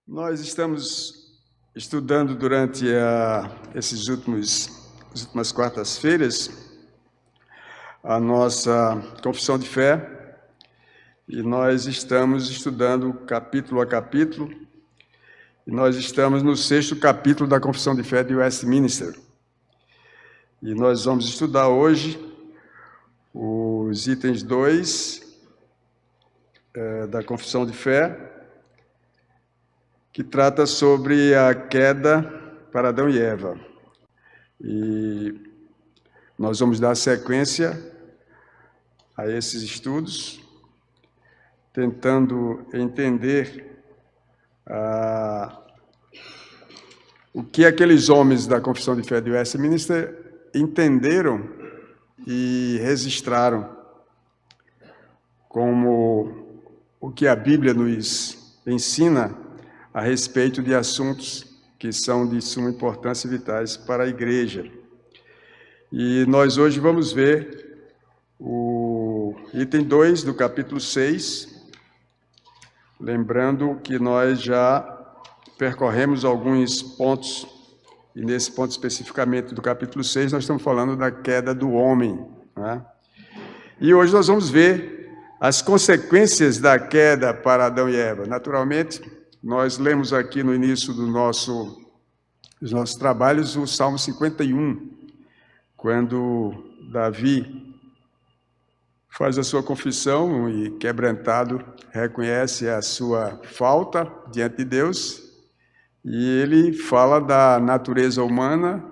Nós estamos estudando durante essas últimas quartas-feiras a nossa confissão de fé, e nós estamos estudando capítulo a capítulo, e nós estamos no 6º capítulo da confissão de fé de Westminster. E nós vamos estudar hoje os itens 2 da confissão de fé, que trata sobre a queda para Adão e Eva. E nós vamos dar sequência a esses estudos, tentando entender o que aqueles homens da confissão de fé de Westminster entenderam e registraram como o que a Bíblia nos ensina a respeito de assuntos que são de suma importância e vitais para a igreja. E nós hoje vamos ver o item 2 do capítulo 6, lembrando que nós já percorremos alguns pontos, e nesse ponto especificamente do capítulo 6, nós estamos falando da queda do homem, né? E hoje nós vamos ver as consequências da queda para Adão e Eva. Naturalmente, nós lemos aqui no início dos nossos trabalhos o Salmo 51, quando Davi faz a sua confissão e, quebrantado, reconhece a sua falta diante de Deus, e ele fala da natureza humana,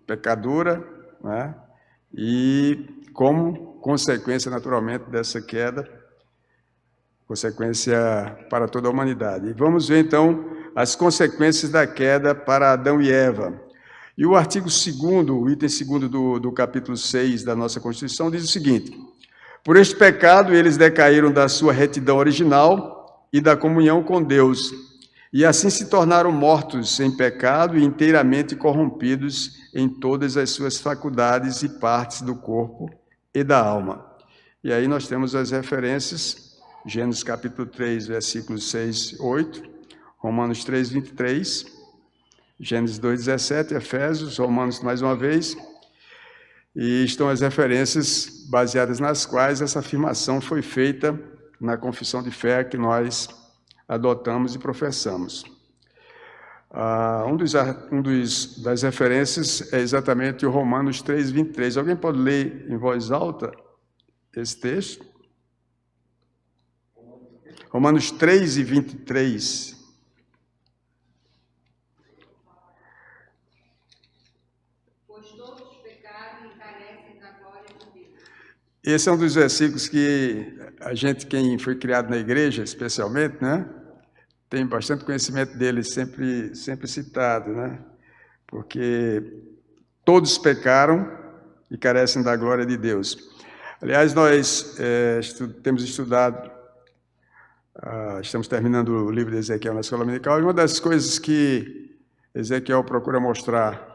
pecadora, né? E como consequência, naturalmente, dessa queda, consequência para toda a humanidade. E vamos ver, então, as consequências da queda para Adão e Eva. E o artigo 2º, o item 2º do capítulo 6 da nossa Constituição, diz o seguinte: por este pecado eles decaíram da sua retidão original e da comunhão com Deus, e assim se tornaram mortos em pecado e inteiramente corrompidos em todas as suas faculdades e partes do corpo e da alma. E aí nós temos as referências: Gênesis capítulo 3, versículos 6 e 8, Romanos 3, 23, Gênesis 2, 17, Efésios, Romanos mais uma vez, e estão as referências baseadas nas quais essa afirmação foi feita na confissão de fé que nós adotamos e professamos. Das referências é exatamente o Romanos 3, 23. Alguém pode ler em voz alta esse texto? Romanos 3 e 23. Pois todos pecaram e carecem da glória de Deus. Esse é um dos versículos que a gente, quem foi criado na igreja, especialmente, né, tem bastante conhecimento dele, sempre citado, né? Porque todos pecaram e carecem da glória de Deus. Aliás, nós temos estudado, estamos terminando o livro de Ezequiel na escola dominical, e uma das coisas que Ezequiel procura mostrar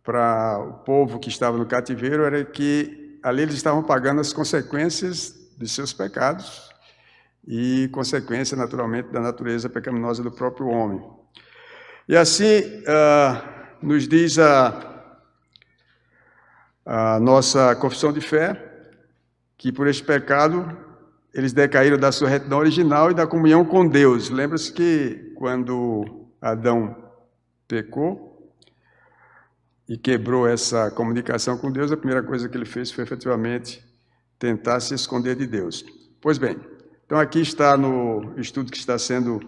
para o povo que estava no cativeiro era que ali eles estavam pagando as consequências de seus pecados e consequência, naturalmente, da natureza pecaminosa do próprio homem. E assim nos diz a nossa confissão de fé que por este pecado eles decaíram da sua retidão original e da comunhão com Deus. Lembra-se que quando Adão pecou e quebrou essa comunicação com Deus, a primeira coisa que ele fez foi efetivamente tentar se esconder de Deus. Pois bem, então aqui está no estudo que está sendo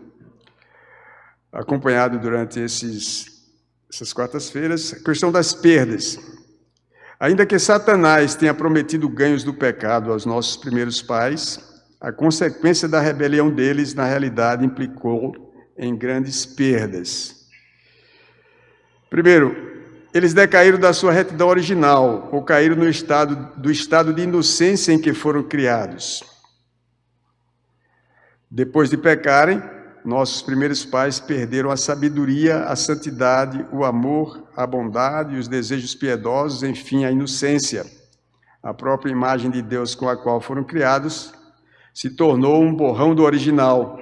acompanhado durante essas quartas-feiras, a questão das perdas. Ainda que Satanás tenha prometido ganhos do pecado aos nossos primeiros pais, a consequência da rebelião deles, na realidade, implicou em grandes perdas. Primeiro, eles decaíram da sua retidão original, ou caíram do estado de inocência em que foram criados. Depois de pecarem, nossos primeiros pais perderam a sabedoria, a santidade, o amor, a bondade, os desejos piedosos, enfim, a inocência. A própria imagem de Deus com a qual foram criados se tornou um borrão do original,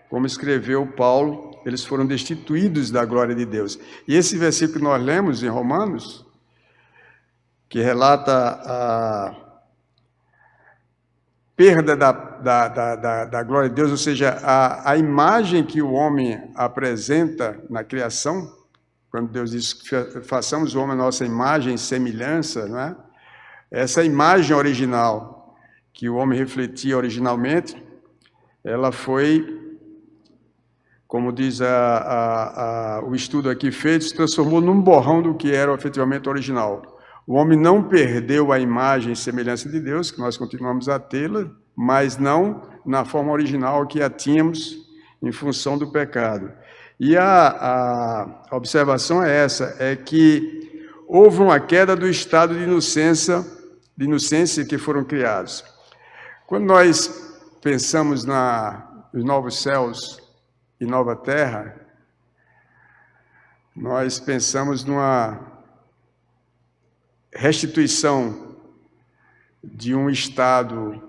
como escreveu Paulo eles foram destituídos da glória de Deus. E esse versículo que nós lemos em Romanos, que relata a perda da glória de Deus, ou seja, a imagem que o homem apresenta na criação, quando Deus diz que façamos o homem a nossa imagem e semelhança, não é? Essa imagem original que o homem refletia originalmente, ela foi, como diz o estudo aqui feito, se transformou num borrão do que era efetivamente original. O homem não perdeu a imagem e semelhança de Deus, que nós continuamos a tê-la, mas não na forma original que a tínhamos em função do pecado. E a observação é essa, é que houve uma queda do estado de inocência que foram criados. Quando nós pensamos nos novos céus e nova terra, nós pensamos numa restituição de um estado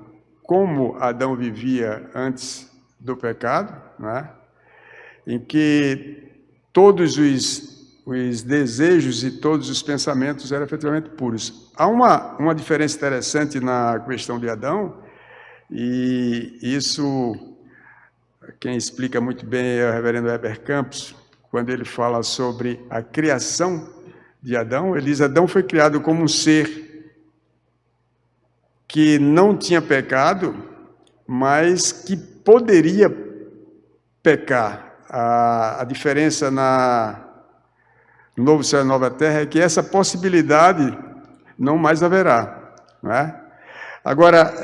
como Adão vivia antes do pecado, não é? Em que todos os desejos e todos os pensamentos eram efetivamente puros. Há uma diferença interessante na questão de Adão, e isso quem explica muito bem é o reverendo Heber Campos, quando ele fala sobre a criação de Adão. Ele diz: Adão foi criado como um ser que não tinha pecado, mas que poderia pecar. A diferença no novo céu e nova terra é que essa possibilidade não mais haverá, não é? Agora,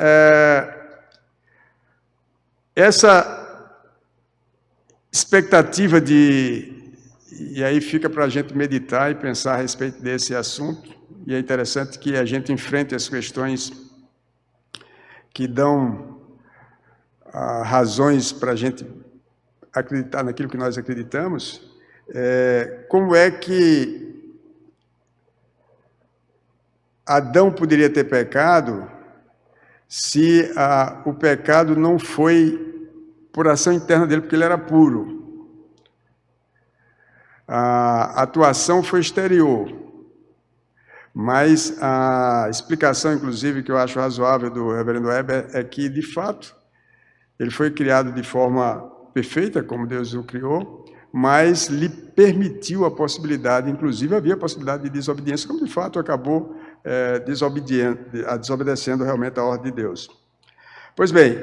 essa expectativa e aí fica para a gente meditar e pensar a respeito desse assunto, e é interessante que a gente enfrente as questões que dão razões para a gente acreditar naquilo que nós acreditamos. Como é que Adão poderia ter pecado se o pecado não foi por ação interna dele, porque ele era puro? A atuação foi exterior, mas a explicação, inclusive, que eu acho razoável do reverendo Weber é que, de fato, ele foi criado de forma perfeita, como Deus o criou, mas lhe permitiu a possibilidade, inclusive havia a possibilidade de desobediência, como de fato acabou desobedecendo realmente a ordem de Deus. Pois bem,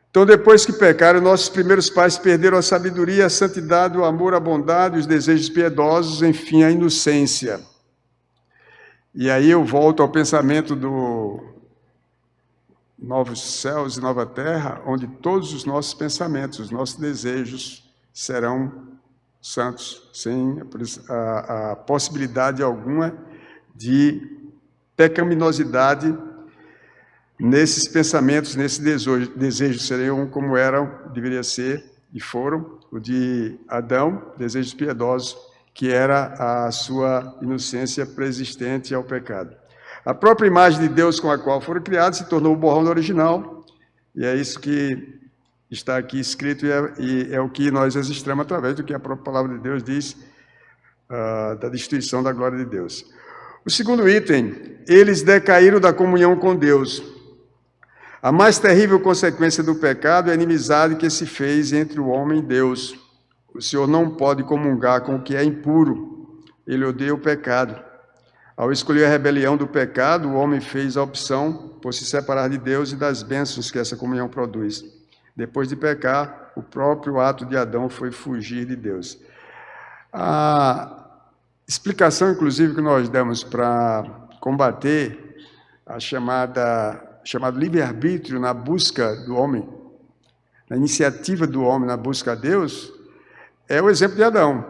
então depois que pecaram, nossos primeiros pais perderam a sabedoria, a santidade, o amor, a bondade, os desejos piedosos, enfim, a inocência. E aí eu volto ao pensamento do novos céus e nova terra, onde todos os nossos pensamentos, os nossos desejos serão santos, sem a possibilidade alguma de pecaminosidade nesses pensamentos, nesses desejos. Seriam como deveria ser e foram o de Adão, desejos piedosos, que era a sua inocência preexistente ao pecado. A própria imagem de Deus com a qual foram criados se tornou o borrão do original, e é isso que está aqui escrito, e é o que nós registramos através do que a própria palavra de Deus diz, da destruição da glória de Deus. O segundo item: eles decaíram da comunhão com Deus. A mais terrível consequência do pecado é a inimizade que se fez entre o homem e Deus. O Senhor não pode comungar com o que é impuro, ele odeia o pecado. Ao escolher a rebelião do pecado, o homem fez a opção por se separar de Deus e das bênçãos que essa comunhão produz. Depois de pecar, o próprio ato de Adão foi fugir de Deus. A explicação, inclusive, que nós damos para combater chamado livre-arbítrio na busca do homem, na iniciativa do homem na busca a Deus, é o exemplo de Adão.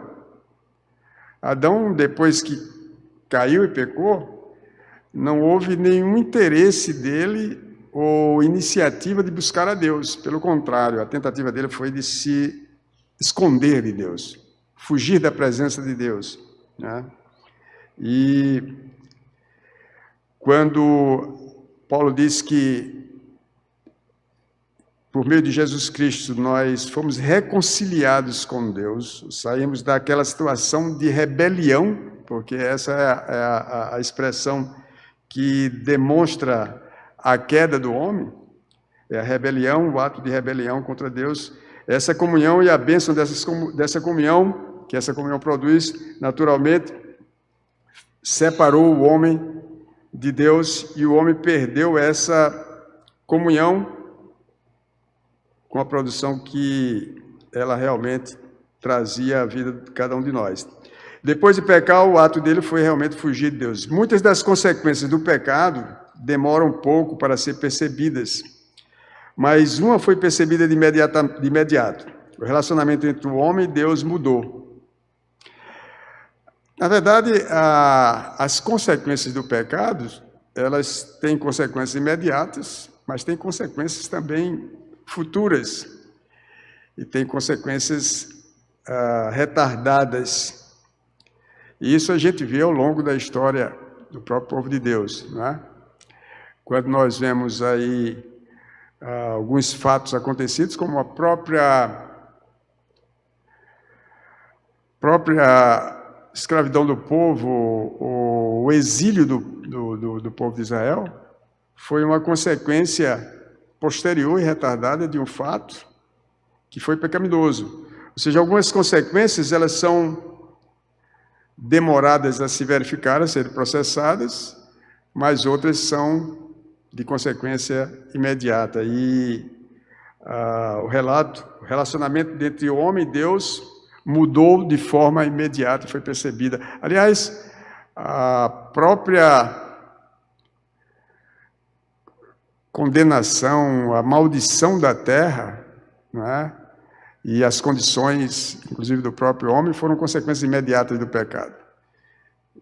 Adão, depois que caiu e pecou, não houve nenhum interesse dele ou iniciativa de buscar a Deus. Pelo contrário, a tentativa dele foi de se esconder de Deus, fugir da presença de Deus, né? E quando Paulo diz que por meio de Jesus Cristo, nós fomos reconciliados com Deus, saímos daquela situação de rebelião, porque essa é a expressão que demonstra a queda do homem, é a rebelião, o ato de rebelião contra Deus. Essa comunhão e a bênção dessa comunhão, que essa comunhão produz, naturalmente, separou o homem de Deus e o homem perdeu essa comunhão com a produção que ela realmente trazia à vida de cada um de nós. Depois de pecar, o ato dele foi realmente fugir de Deus. Muitas das consequências do pecado demoram um pouco para ser percebidas, mas uma foi percebida de imediato. O relacionamento entre o homem e Deus mudou. Na verdade, as consequências do pecado, elas têm consequências imediatas, mas têm consequências também futuras e têm consequências retardadas. E isso a gente vê ao longo da história do próprio povo de Deus, não é? Quando nós vemos aí alguns fatos acontecidos, como a própria escravidão do povo, o exílio do povo de Israel, foi uma consequência posterior e retardada de um fato que foi pecaminoso. Ou seja, algumas consequências, elas são demoradas a se verificar, a serem processadas, mas outras são de consequência imediata. E o relacionamento entre o homem e Deus mudou de forma imediata, foi percebida. Aliás, a própria condenação, a maldição da terra, não é? E as condições, inclusive do próprio homem, foram consequências imediatas do pecado.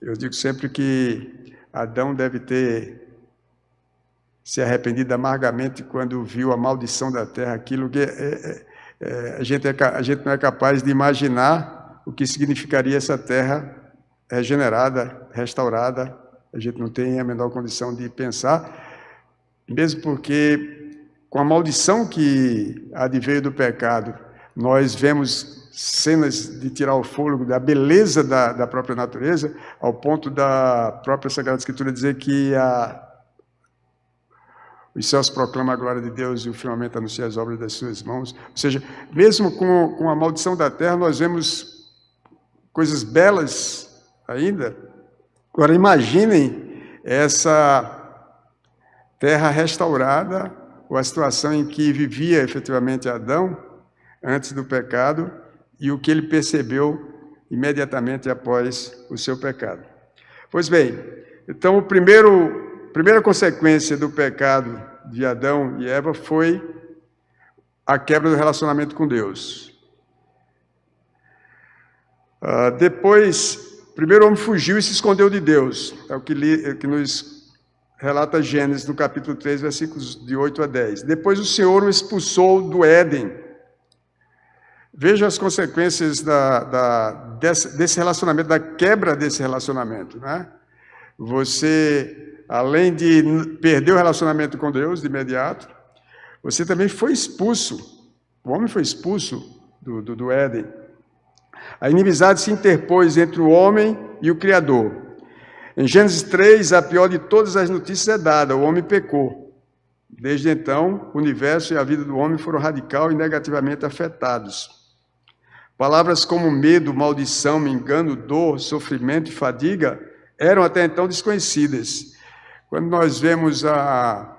Eu digo sempre que Adão deve ter se arrependido amargamente quando viu a maldição da terra, aquilo que a gente não é capaz de imaginar o que significaria essa terra regenerada, restaurada. A gente não tem a menor condição de pensar, mesmo porque com a maldição que adveio do pecado, nós vemos cenas de tirar o fôlego da beleza da própria natureza, ao ponto da própria Sagrada Escritura dizer que os céus proclamam a glória de Deus e o firmamento anuncia as obras das suas mãos. Ou seja, mesmo com a maldição da terra, nós vemos coisas belas ainda. Agora, imaginem essa terra restaurada, ou a situação em que vivia efetivamente Adão antes do pecado e o que ele percebeu imediatamente após o seu pecado. Pois bem, então a primeira consequência do pecado de Adão e Eva foi a quebra do relacionamento com Deus. Depois, primeiro o homem fugiu e se escondeu de Deus. É o que nos relata Gênesis, no capítulo 3, versículos de 8 a 10. Depois o Senhor o expulsou do Éden. Veja as consequências desse relacionamento, da quebra desse relacionamento, né? Você, além de perder o relacionamento com Deus de imediato, você também foi expulso. O homem foi expulso do Éden. A inimizade se interpôs entre o homem e o Criador. Em Gênesis 3, a pior de todas as notícias é dada: o homem pecou. Desde então, o universo e a vida do homem foram radical e negativamente afetados. Palavras como medo, maldição, engano, dor, sofrimento e fadiga eram até então desconhecidas. Quando nós vemos a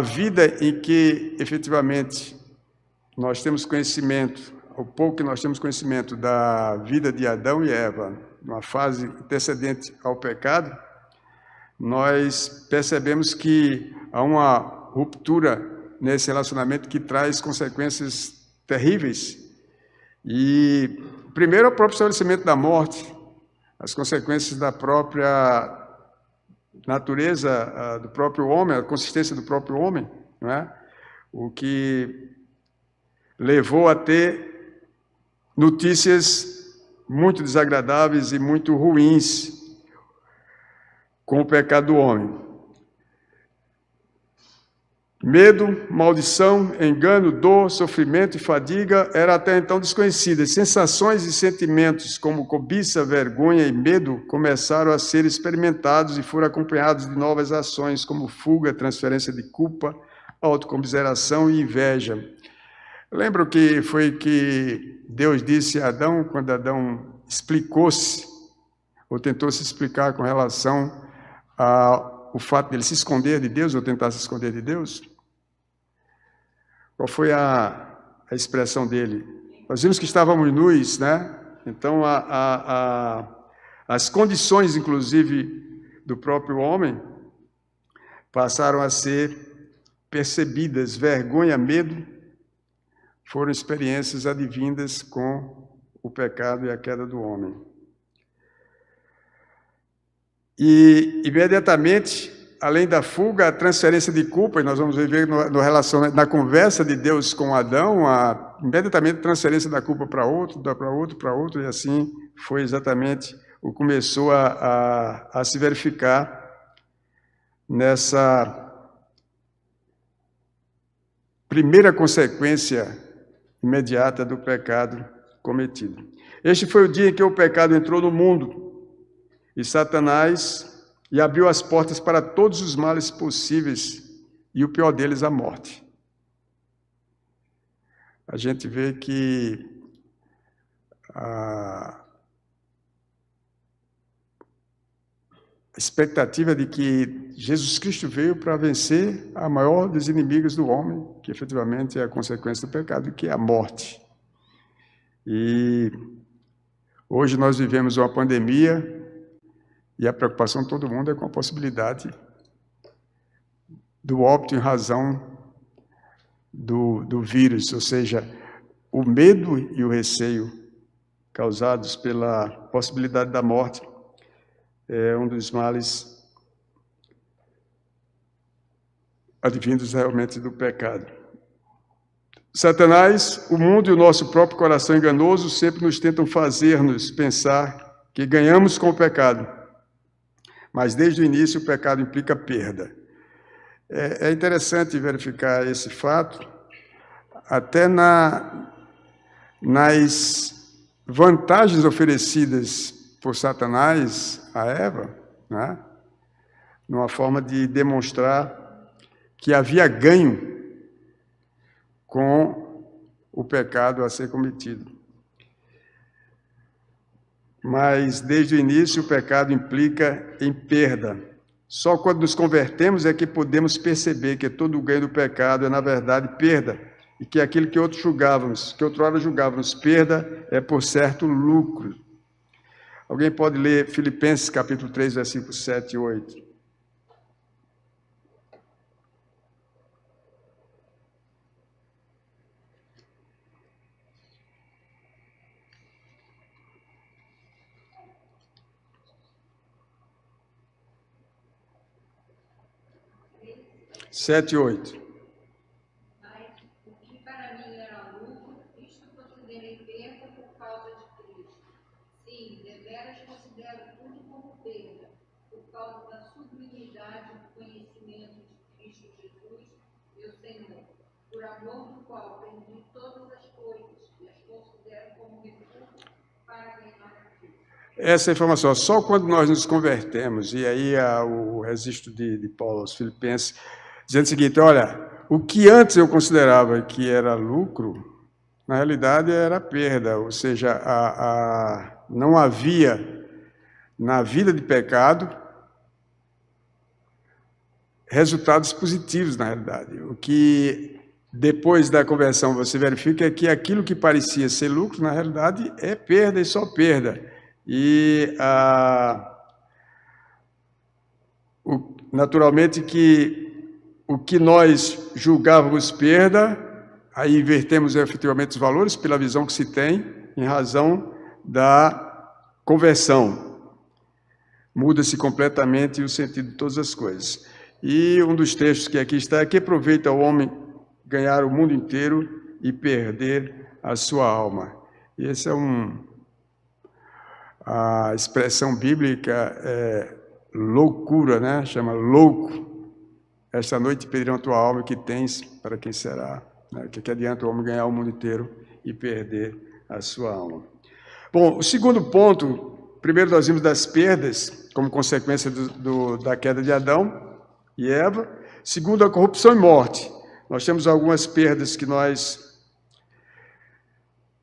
vida em que, efetivamente, nós temos conhecimento, o pouco que nós temos conhecimento da vida de Adão e Eva, numa fase antecedente ao pecado, nós percebemos que há uma ruptura nesse relacionamento que traz consequências terríveis. E, primeiro, o próprio estabelecimento da morte, as consequências da própria natureza do próprio homem, a consistência do próprio homem, não é? O que levou a ter notícias muito desagradáveis e muito ruins com o pecado do homem. Medo, maldição, engano, dor, sofrimento e fadiga eram até então desconhecidas. Sensações e sentimentos como cobiça, vergonha e medo começaram a ser experimentados e foram acompanhados de novas ações como fuga, transferência de culpa, autocomiseração e inveja. Lembro que foi que Deus disse a Adão, quando Adão explicou-se, ou tentou se explicar com relação ao fato de ele se esconder de Deus, ou tentar se esconder de Deus? Qual foi a expressão dele? Nós vimos que estávamos nus, né? Então, as condições, inclusive, do próprio homem passaram a ser percebidas. Vergonha, medo, foram experiências advindas com o pecado e a queda do homem. E, imediatamente, além da fuga, a transferência de culpa, e nós vamos ver na conversa de Deus com Adão, imediatamente transferência da culpa para outro, e assim foi exatamente o que começou a se verificar nessa primeira consequência imediata do pecado cometido. Este foi o dia em que o pecado entrou no mundo, e Satanás e abriu as portas para todos os males possíveis, e o pior deles, a morte. A gente vê que a expectativa de que Jesus Cristo veio para vencer a maior dos inimigos do homem, que efetivamente é a consequência do pecado, que é a morte. E hoje nós vivemos uma pandemia, e a preocupação de todo mundo é com a possibilidade do óbito em razão do vírus, ou seja, o medo e o receio causados pela possibilidade da morte é um dos males advindos realmente do pecado. Satanás, o mundo e o nosso próprio coração enganoso sempre nos tentam fazer-nos pensar que ganhamos com o pecado. Mas desde o início o pecado implica perda. É interessante verificar esse fato, até nas vantagens oferecidas por Satanás a Eva, né? Numa forma de demonstrar que havia ganho com o pecado a ser cometido. Mas, desde o início, o pecado implica em perda. Só quando nos convertemos é que podemos perceber que todo o ganho do pecado é, na verdade, perda, e que aquilo que outrora julgávamos perda, é, por certo, lucro. Alguém pode ler Filipenses, capítulo 3, versículos 7 e 8. Sete e 8. Mas o que para mim era lucro, isto considerei perda por causa de Cristo. Sim, deveras considero tudo como perda, por causa da sublimidade do conhecimento de Cristo Jesus, meu Senhor, por amor do qual perdi todas as coisas e as considero como recurso para ganhar a Cristo. Essa informação, só quando nós nos convertemos, e aí o registro de Paulo aos Filipenses, dizendo o seguinte: olha, o que antes eu considerava que era lucro, na realidade era perda, ou seja, não havia na vida de pecado resultados positivos, na realidade. O que depois da conversão você verifica é que aquilo que parecia ser lucro, na realidade é perda e só perda. E naturalmente que o que nós julgávamos perda, aí invertemos efetivamente os valores pela visão que se tem em razão da conversão. Muda-se completamente o sentido de todas as coisas. E um dos textos que aqui está é que aproveita o homem ganhar o mundo inteiro e perder a sua alma. E essa é a expressão bíblica é loucura, né? Chama louco. esta noite pedirão a tua alma, o que tens, para quem será? O que adianta o homem ganhar o mundo inteiro e perder a sua alma? Bom, o segundo ponto, primeiro nós vimos das perdas, como consequência da queda de Adão e Eva. Segundo, a corrupção e morte. Nós temos algumas perdas que nós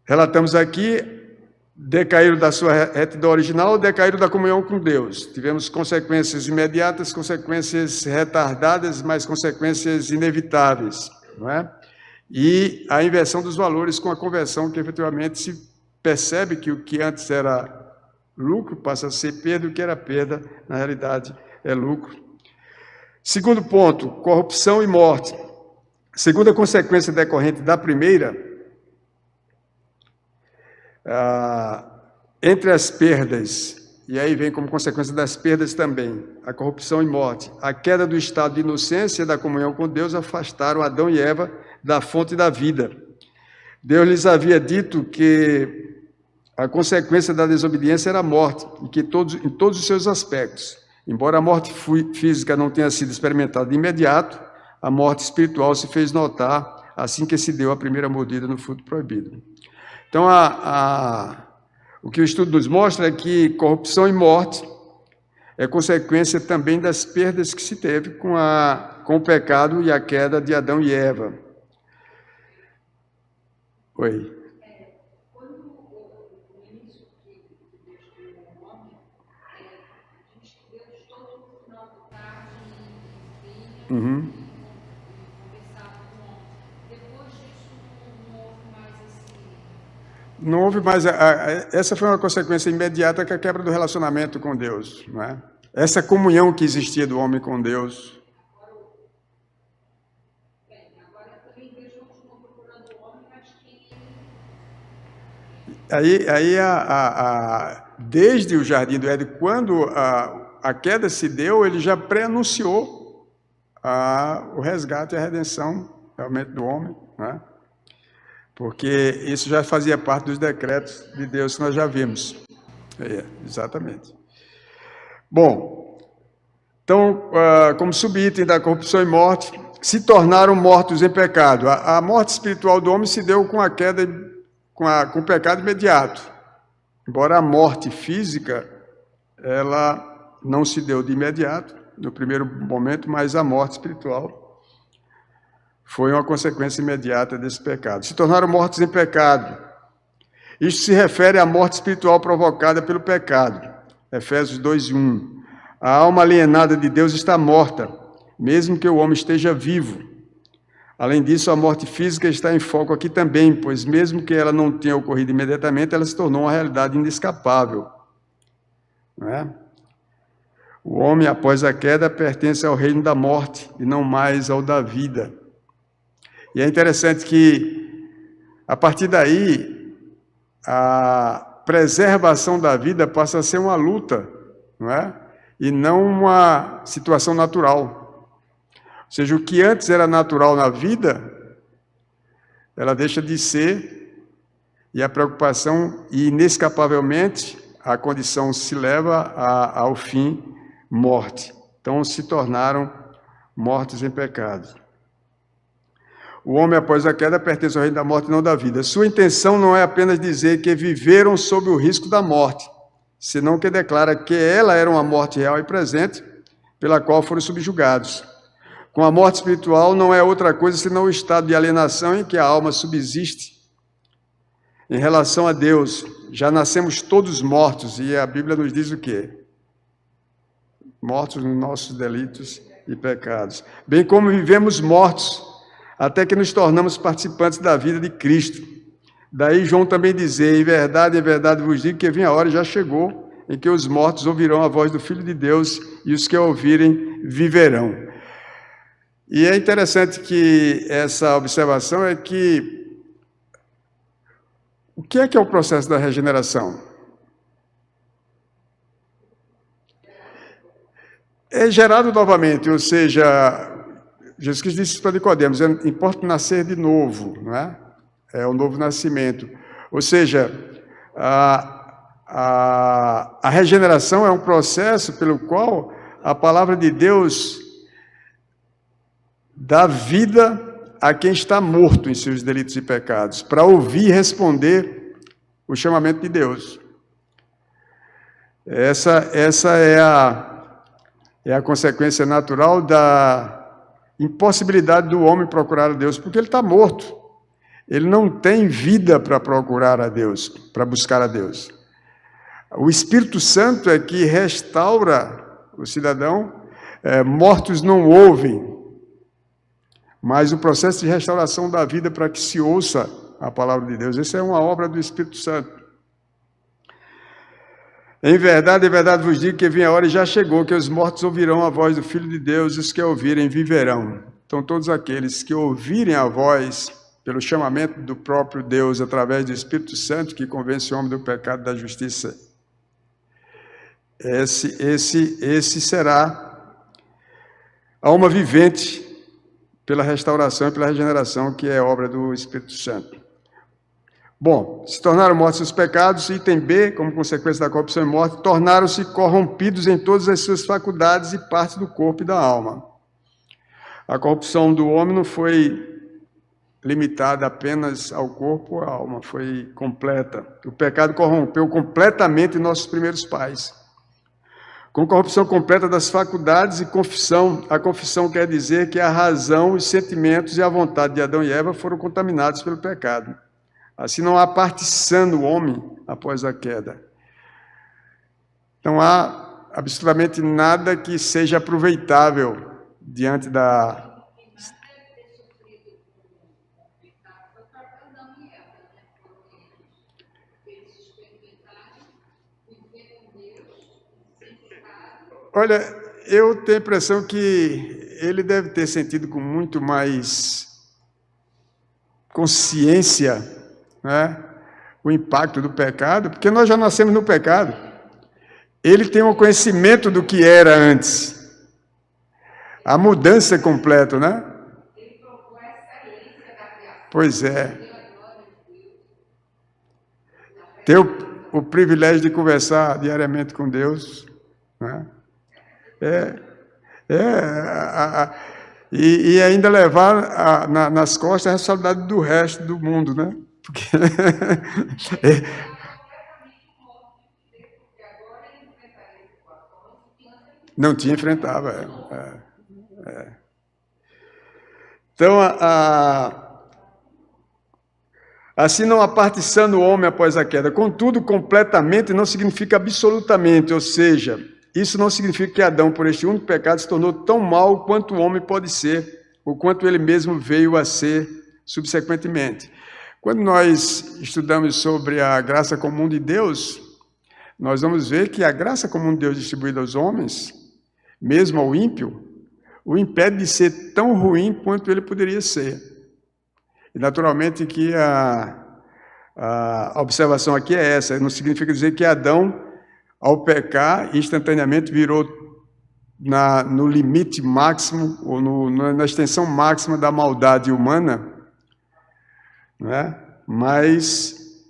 relatamos aqui. Decaíram da sua retidão original, decaíram da comunhão com Deus. Tivemos consequências imediatas, consequências retardadas, mas consequências inevitáveis, não é? E a inversão dos valores com a conversão, que efetivamente se percebe que o que antes era lucro passa a ser perda, o que era perda, na realidade, é lucro. Segundo ponto, corrupção e morte. Segunda consequência decorrente da primeira, entre as perdas, e aí vem como consequência das perdas também, a corrupção e morte, a queda do estado de inocência e da comunhão com Deus afastaram Adão e Eva da fonte da vida. Deus lhes havia dito que a consequência da desobediência era a morte, e que em todos os seus aspectos. Embora a morte física não tenha sido experimentada de imediato, a morte espiritual se fez notar assim que se deu a primeira mordida no fruto proibido. Então, o que o estudo nos mostra é que corrupção e morte é consequência também das perdas que se teve com o pecado e a queda de Adão e Eva. Oi. Quando no início que Deus criou o homem, diz que Deus todo final de tarde vinha e conversava com o homem. Depois disso não houve mais esse... Não houve mais... essa foi uma consequência imediata, que é a quebra do relacionamento com Deus, não é? Essa comunhão que existia do homem com Deus. Agora também Deus continua procurando o homem, mas que... Aí desde o Jardim do Éden, quando a queda se deu, ele já pré-anunciou o resgate e a redenção realmente do homem, né? Porque isso já fazia parte dos decretos de Deus que nós já vimos. Exatamente. Bom, então, como subitem da corrupção e morte, se tornaram mortos em pecado. A morte espiritual do homem se deu com a queda, com o pecado imediato. Embora a morte física, ela não se deu de imediato, no primeiro momento, mas a morte espiritual foi uma consequência imediata desse pecado. Se tornaram mortos em pecado. Isto se refere à morte espiritual provocada pelo pecado. Efésios 2:1. A alma alienada de Deus está morta, mesmo que o homem esteja vivo. Além disso, a morte física está em foco aqui também, pois mesmo que ela não tenha ocorrido imediatamente, ela se tornou uma realidade inescapável. Não é? O homem, após a queda, pertence ao reino da morte e não mais ao da vida. E é interessante que, a partir daí, a preservação da vida passa a ser uma luta, não é? E não uma situação natural. Ou seja, o que antes era natural na vida, ela deixa de ser, e a preocupação, e inescapavelmente, a condição se leva ao fim, morte. Então, se tornaram mortos em pecado. O homem, após a queda, pertence ao reino da morte e não da vida. Sua intenção não é apenas dizer que viveram sob o risco da morte, senão que declara que ela era uma morte real e presente, pela qual foram subjugados. Com a morte espiritual não é outra coisa senão o estado de alienação em que a alma subsiste. Em relação a Deus, já nascemos todos mortos, e a Bíblia nos diz o quê? Mortos nos nossos delitos e pecados. Bem como vivemos mortos, até que nos tornamos participantes da vida de Cristo. Daí João também dizer, em verdade vos digo que vem a hora e já chegou, em que os mortos ouvirão a voz do Filho de Deus, e os que a ouvirem viverão. E é interessante que essa observação é que o que é o processo da regeneração? É gerado novamente, ou seja, Jesus Cristo disse para Nicodemos, importa nascer de novo, não é? É o novo nascimento. Ou seja, a regeneração é um processo pelo qual a palavra de Deus dá vida a quem está morto em seus delitos e pecados, para ouvir e responder o chamamento de Deus. Essa é a consequência natural da impossibilidade do homem procurar a Deus, porque ele está morto. Ele não tem vida para procurar a Deus, para buscar a Deus. O Espírito Santo é que restaura o cidadão. Mortos não ouvem, mas o processo de restauração da vida para que se ouça a palavra de Deus. Essa é uma obra do Espírito Santo. Em verdade vos digo que vem a hora e já chegou, que os mortos ouvirão a voz do Filho de Deus, e os que a ouvirem viverão. Então todos aqueles que ouvirem a voz, pelo chamamento do próprio Deus, através do Espírito Santo, que convence o homem do pecado e da justiça, esse será a alma vivente pela restauração e pela regeneração, que é obra do Espírito Santo. Bom, se tornaram mortos os pecados, item B, como consequência da corrupção e morte, tornaram-se corrompidos em todas as suas faculdades e partes do corpo e da alma. A corrupção do homem não foi limitada apenas ao corpo ou à alma, foi completa. O pecado corrompeu completamente nossos primeiros pais. Com corrupção completa das faculdades e confissão. A confissão quer dizer que a razão, os sentimentos e a vontade de Adão e Eva foram contaminados pelo pecado. Assim não há parte sã no homem após a queda. Não há absolutamente nada que seja aproveitável diante da... Olha, eu tenho a impressão que ele deve ter sentido com muito mais consciência, né, o impacto do pecado, porque nós já nascemos no pecado. Ele tem um conhecimento do que era antes. A mudança é completa, né? Ele provou a excelência da criação. Pois é. Ter o privilégio de conversar diariamente com Deus, né? E ainda levar nas costas a responsabilidade do resto do mundo, né? Porque não tinha, enfrentava. Então, assim não há parte sã no homem após a queda. Contudo, completamente não significa absolutamente, ou seja, isso não significa que Adão, por este único pecado, se tornou tão mau quanto o homem pode ser, ou quanto ele mesmo veio a ser subsequentemente. Quando nós estudamos sobre a graça comum de Deus, nós vamos ver que a graça comum de Deus distribuída aos homens, mesmo ao ímpio, o impede de ser tão ruim quanto ele poderia ser. E naturalmente que a observação aqui é essa, não significa dizer que Adão, ao pecar, instantaneamente virou no limite máximo, ou na extensão máxima da maldade humana, né? Mas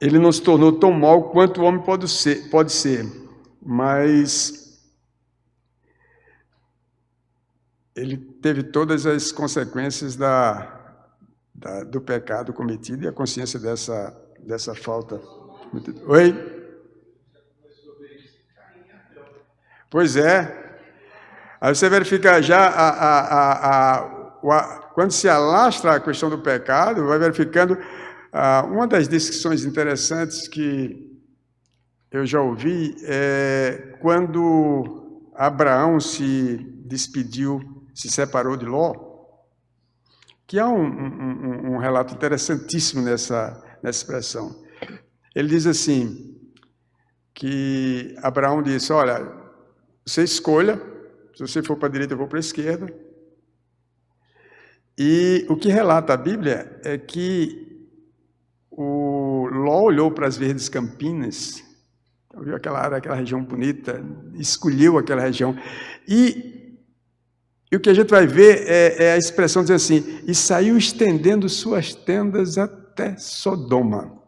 ele não se tornou tão mau quanto o homem pode ser, mas ele teve todas as consequências do pecado cometido e a consciência dessa falta. Oi? Pois é. Aí você verifica já quando se alastra a questão do pecado, vai verificando uma das descrições interessantes que eu já ouvi é quando Abraão se despediu, se separou de Ló, que há um relato interessantíssimo nessa expressão. Ele diz assim, que Abraão disse, olha, você escolha, se você for para a direita, eu vou para a esquerda. E o que relata a Bíblia é que o Ló olhou para as verdes campinas, viu aquela região bonita, escolheu aquela região. E o que a gente vai ver é a expressão dizendo assim, e saiu estendendo suas tendas até Sodoma.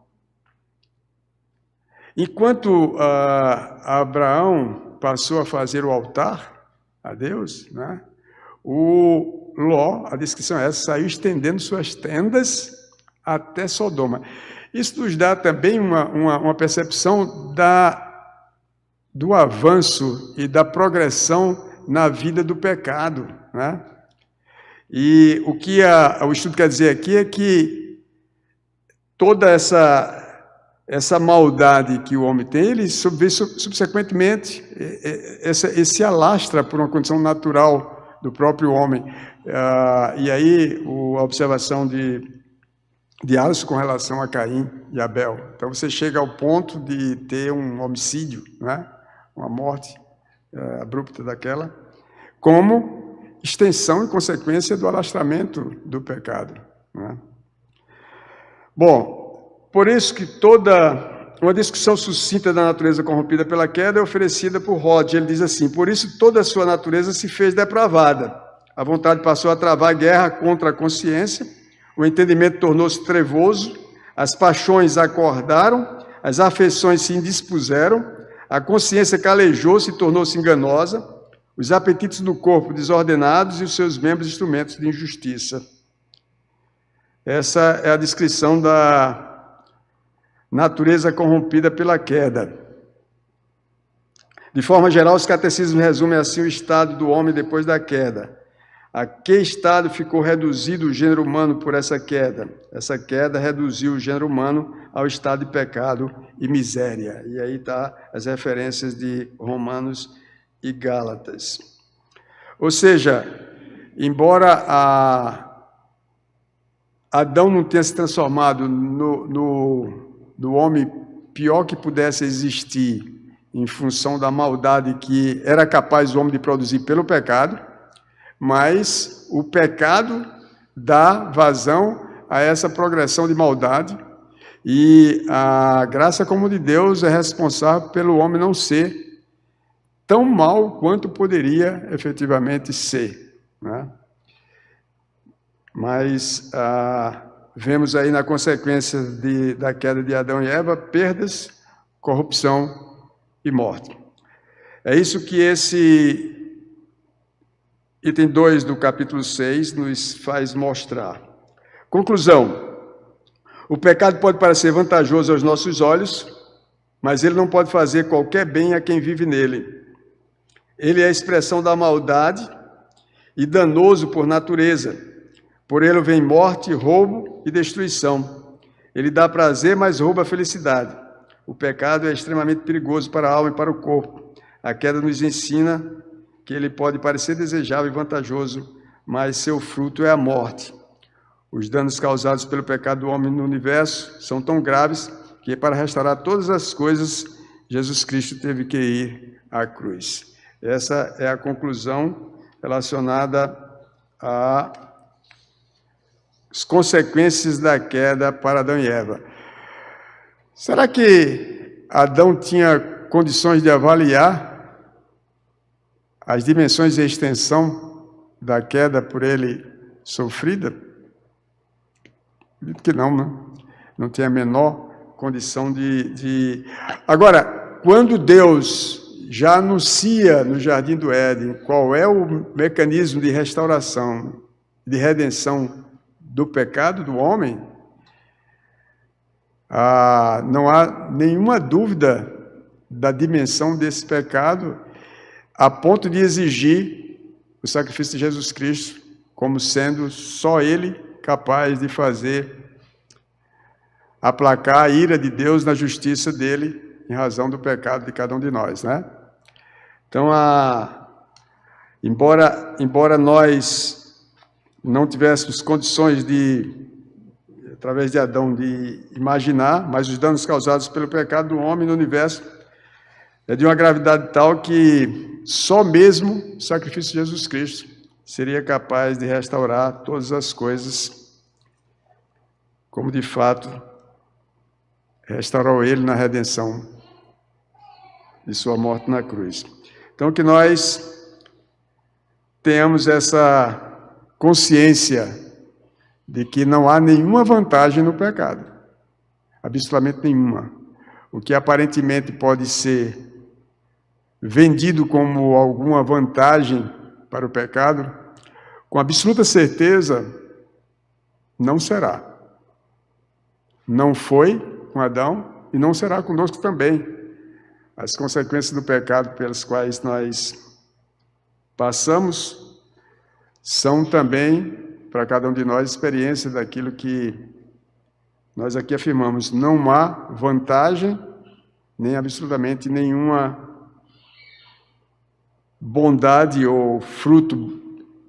Enquanto Abraão passou a fazer o altar a Deus, né? O Ló, a descrição é essa, saiu estendendo suas tendas até Sodoma. Isso nos dá também uma percepção do avanço e da progressão na vida do pecado, né? E o que o estudo quer dizer aqui é que toda essa maldade que o homem tem, ele subsequentemente esse alastra por uma condição natural do próprio homem. E aí a observação de Alisson com relação a Caim e Abel. Então você chega ao ponto de ter um homicídio, né? Uma morte abrupta daquela, como extensão e consequência do alastramento do pecado, né? Bom, por isso que toda uma descrição sucinta da natureza corrompida pela queda é oferecida por Rod. Ele diz assim: por isso toda a sua natureza se fez depravada. A vontade passou a travar guerra contra a consciência, o entendimento tornou-se trevoso, as paixões acordaram, as afeições se indispuseram, a consciência calejou-se e tornou-se enganosa, os apetites do corpo desordenados e os seus membros instrumentos de injustiça. Essa é a descrição da natureza corrompida pela queda. De forma geral, os catecismos resumem assim o estado do homem depois da queda. A que estado ficou reduzido o gênero humano por essa queda? Essa queda reduziu o gênero humano ao estado de pecado e miséria. E aí está as referências de Romanos e Gálatas. Ou seja, embora Adão não tenha se transformado no homem pior que pudesse existir em função da maldade que era capaz o homem de produzir pelo pecado, mas o pecado dá vazão a essa progressão de maldade, e a graça comum de Deus é responsável pelo homem não ser tão mal quanto poderia efetivamente ser, né? Mas vemos aí na consequência da queda de Adão e Eva perdas, corrupção e morte. É isso que esse item 2 do capítulo 6 nos faz mostrar. Conclusão: o pecado pode parecer vantajoso aos nossos olhos, mas ele não pode fazer qualquer bem a quem vive nele. Ele é a expressão da maldade e danoso por natureza. Por ele vem morte, roubo e destruição. Ele dá prazer, mas rouba a felicidade. O pecado é extremamente perigoso para a alma e para o corpo. A queda nos ensina que ele pode parecer desejável e vantajoso, mas seu fruto é a morte. Os danos causados pelo pecado do homem no universo são tão graves que, para restaurar todas as coisas, Jesus Cristo teve que ir à cruz. Essa é a conclusão relacionada às consequências da queda para Adão e Eva. Será que Adão tinha condições de avaliar as dimensões e a extensão da queda por ele sofrida? Acredito que não, né? Não tem a menor condição de... Agora, quando Deus já anuncia no Jardim do Éden qual é o mecanismo de restauração, de redenção do pecado do homem, não há nenhuma dúvida da dimensão desse pecado, a ponto de exigir o sacrifício de Jesus Cristo como sendo só Ele capaz de fazer aplacar a ira de Deus na justiça dele em razão do pecado de cada um de nós, né? Então, embora nós não tivéssemos condições de, através de Adão, de imaginar, mas os danos causados pelo pecado do homem no universo é de uma gravidade tal que só mesmo o sacrifício de Jesus Cristo seria capaz de restaurar todas as coisas, como de fato restaurou ele na redenção de sua morte na cruz. Então, que nós tenhamos essa consciência de que não há nenhuma vantagem no pecado, absolutamente nenhuma. O que aparentemente pode ser vendido como alguma vantagem para o pecado, com absoluta certeza, não será. Não foi com Adão e não será conosco também. As consequências do pecado pelas quais nós passamos são também, para cada um de nós, experiência daquilo que nós aqui afirmamos. Não há vantagem, nem absolutamente nenhuma bondade ou fruto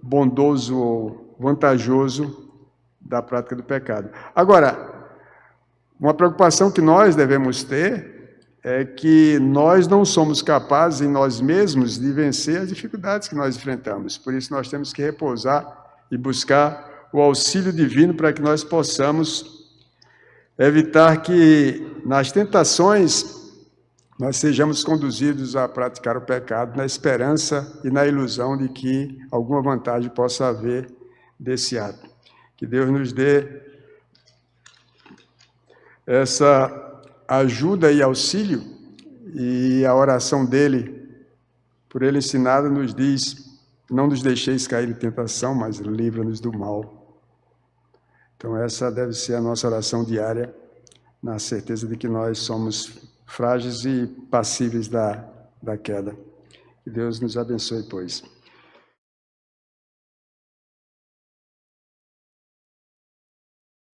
bondoso ou vantajoso da prática do pecado. Agora, uma preocupação que nós devemos ter é que nós não somos capazes em nós mesmos de vencer as dificuldades que nós enfrentamos. Por isso nós temos que repousar e buscar o auxílio divino para que nós possamos evitar que nas tentações nós sejamos conduzidos a praticar o pecado na esperança e na ilusão de que alguma vantagem possa haver desse ato. Que Deus nos dê essa ajuda e auxílio, e a oração dele, por ele ensinada, nos diz: não nos deixeis cair em tentação, mas livra-nos do mal. Então essa deve ser a nossa oração diária, na certeza de que nós somos frágeis e passíveis da queda. Que Deus nos abençoe, pois.